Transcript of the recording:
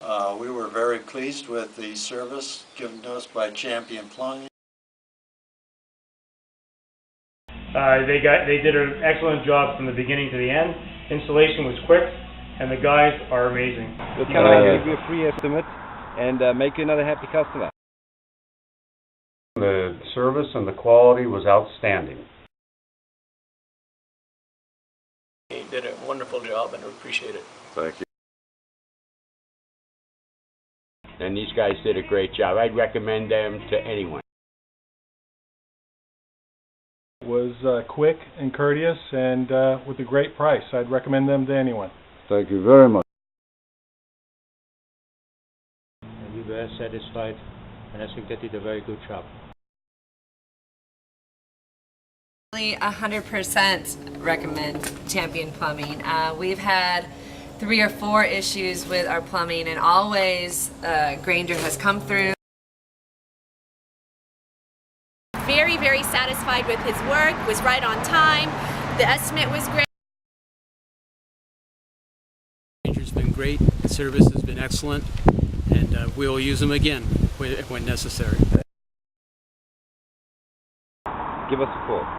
We were very pleased with the service given to us by Champion Plumbing. They did an excellent job from the beginning to the end. Installation was quick, and the guys are amazing. We'll come and give you a free estimate and make you another happy customer. The service and the quality was outstanding. He did a wonderful job and we appreciate it. Thank you. And these guys did a great job. I'd recommend them to anyone. Was quick and courteous and with a great price. I'd recommend them to anyone. Thank you very much. We were satisfied, and I think they did a very good job. 100% recommend Champion Plumbing. We've had 3 or 4 issues with our plumbing, and always Granger has come through. Very, very satisfied with his work, was right on time, the estimate was great. Granger's been great, the service has been excellent, and we'll use them again when necessary. Give us a call.